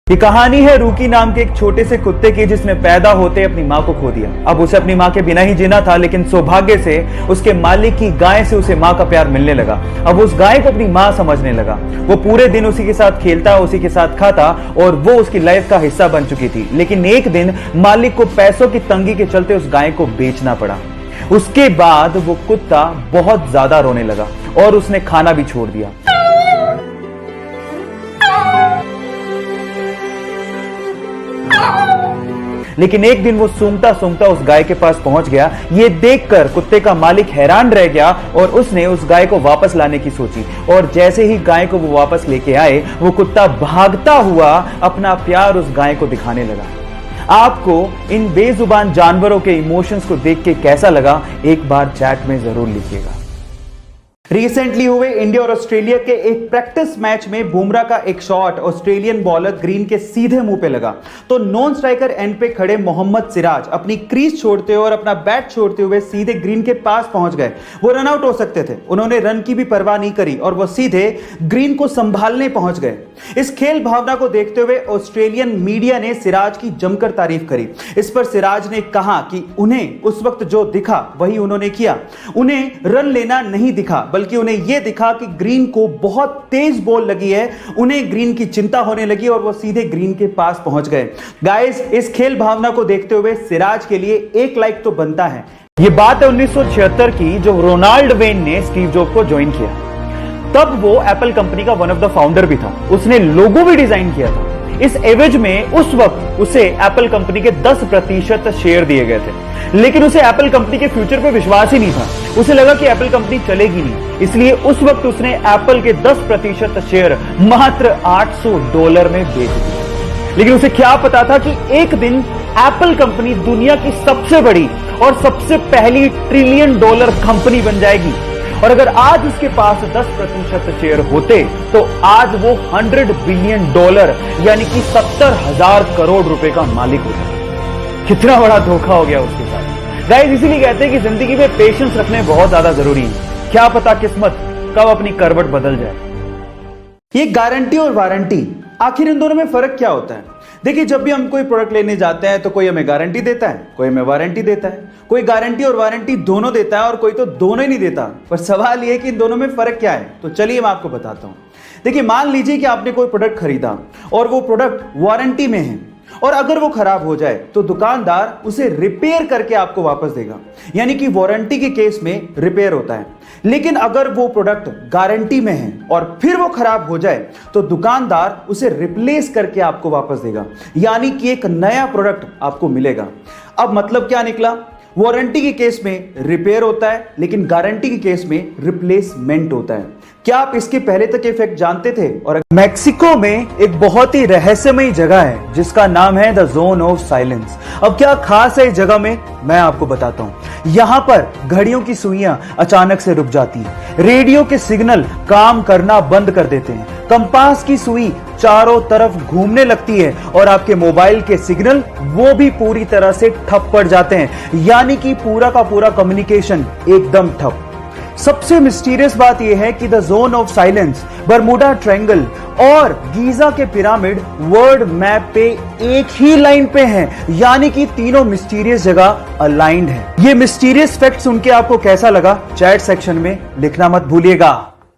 ये कहानी है रूकी नाम के एक छोटे से कुत्ते की जिसने पैदा होते अपनी माँ को खो दिया। अब उसे अपनी माँ के बिना ही जीना था, लेकिन सौभाग्य से उसके मालिक की गाय से उसे माँ का प्यार मिलने लगा। अब उस गाय को अपनी माँ समझने लगा। वो पूरे दिन उसी के साथ खेलता, उसी के साथ खाता और वो उसकी लाइफ का हिस्सा बन चुकी थी। लेकिन एक दिन मालिक को पैसों की तंगी के चलते उस गाय को बेचना पड़ा। उसके बाद वो कुत्ता बहुत ज्यादा रोने लगा और उसने खाना भी छोड़ दिया। लेकिन एक दिन वो सूंघता सूंघता उस गाय के पास पहुंच गया। ये देखकर कुत्ते का मालिक हैरान रह गया और उसने उस गाय को वापस लाने की सोची। और जैसे ही गाय को वो वापस लेके आए, वो कुत्ता भागता हुआ अपना प्यार उस गाय को दिखाने लगा। आपको इन बेजुबान जानवरों के इमोशंस को देख के कैसा लगा, एक बार चैट में जरूर लिखिएगा। रिसेंटली हुए इंडिया और ऑस्ट्रेलिया के एक प्रैक्टिस मैच में बुमराह का एक शॉट ऑस्ट्रेलियन बॉलर ग्रीन के सीधे मुंह पे लगा, तो नॉन स्ट्राइकर एंड पे खड़े मोहम्मद सिराज अपनी क्रीज छोड़ते हुए और अपना बैट छोड़ते हुए सीधे ग्रीन के पास पहुंच गए। वो रन आउट हो सकते थे, उन्होंने रन की भी परवाह नहीं करी और वो सीधे ग्रीन को संभालने पहुंच गए। इस खेल भावना को देखते हुए ऑस्ट्रेलियन मीडिया ने सिराज की जमकर तारीफ करी। इस पर सिराज ने कहा कि उन्हें उस वक्त जो दिखा वही उन्होंने किया। उन्हें रन लेना नहीं दिखा, बल्कि उन्हें यह दिखा कि ग्रीन को बहुत तेज बॉल लगी है। उन्हें ग्रीन की चिंता होने लगी और वो सीधे ग्रीन के पास पहुंच गए। गाइस, इस खेल भावना को देखते हुए सिराज के लिए एक लाइक तो बनता है। यह बात है 1976 की, जो रोनाल्ड वेन ने स्टीव जॉब को ज्वाइन किया। तब वो एप्पल कंपनी का वन ऑफ द फाउंडर भी था। उसने लोगो भी डिजाइन किया था। इस एवज में उस वक्त उसे एप्पल कंपनी के 10% शेयर दिए गए थे। लेकिन उसे एप्पल कंपनी के फ्यूचर पे विश्वास ही नहीं था। उसे लगा कि एप्पल कंपनी चलेगी नहीं, इसलिए उस वक्त उसने एप्पल के 10% शेयर मात्र $800 में बेच दिए। लेकिन उसे क्या पता था कि एक दिन एप्पल कंपनी दुनिया की सबसे बड़ी और सबसे पहली $1 ट्रिलियन कंपनी बन जाएगी। और अगर आज उसके पास 10% शेयर होते तो आज वो $100 बिलियन यानी कि 70,000 करोड़ रुपए का मालिक होता। कितना बड़ा धोखा हो गया उसके साथ। गाइस, इसीलिए कहते हैं कि जिंदगी में पेशेंस रखने बहुत ज्यादा जरूरी है। क्या पता किस्मत कब अपनी करवट बदल जाए। ये गारंटी और वारंटी, आखिर इन दोनों में फर्क क्या होता है? देखिए, जब भी हम कोई प्रोडक्ट लेने जाते हैं तो कोई हमें गारंटी देता है, कोई हमें वारंटी देता है। कोई गारंटी और वारंटी दोनों देता है और कोई तो दोनों ही नहीं देता। पर सवाल यह है कि इन दोनों में फर्क क्या है। तो चलिए मैं आपको बताता हूं। देखिए, मान लीजिए कि आपने कोई प्रोडक्ट खरीदा और वो प्रोडक्ट वारंटी में है, और अगर वो खराब हो जाए तो दुकानदार उसे रिपेयर करके आपको वापस देगा, यानी कि वारंटी के केस में रिपेयर होता है। लेकिन अगर वो प्रोडक्ट गारंटी में है और फिर वो खराब हो जाए तो दुकानदार उसे रिप्लेस करके आपको वापस देगा, यानी कि एक नया प्रोडक्ट आपको मिलेगा। अब मतलब क्या निकला? वारंटी के केस में रिपेयर होता है, लेकिन गारंटी के केस में रिप्लेसमेंट होता है। क्या आप इसके पहले तक इफेक्ट जानते थे? और मेक्सिको में एक बहुत ही रहस्यमयी जगह है जिसका नाम है द जोन ऑफ साइलेंस। अब क्या खास है इस जगह में, मैं आपको बताता हूं। यहां पर घड़ियों की सुइयां अचानक से रुक जाती हैं, रेडियो के सिग्नल काम करना बंद कर देते हैं, कंपास की सुई चारों तरफ घूमने लगती है और आपके मोबाइल के सिग्नल वो भी पूरी तरह से ठप पड़ जाते हैं, यानी कि पूरा का पूरा कम्युनिकेशन एकदम ठप। सबसे मिस्टीरियस बात यह है कि the zone of silence, Bermuda triangle और गीजा के पिरामिड वर्ल्ड मैप पे एक ही लाइन पे हैं, यानी कि तीनों मिस्टीरियस जगह अलाइंड है। ये मिस्टीरियस फैक्ट सुन के आपको कैसा लगा, चैट सेक्शन में लिखना मत भूलिएगा।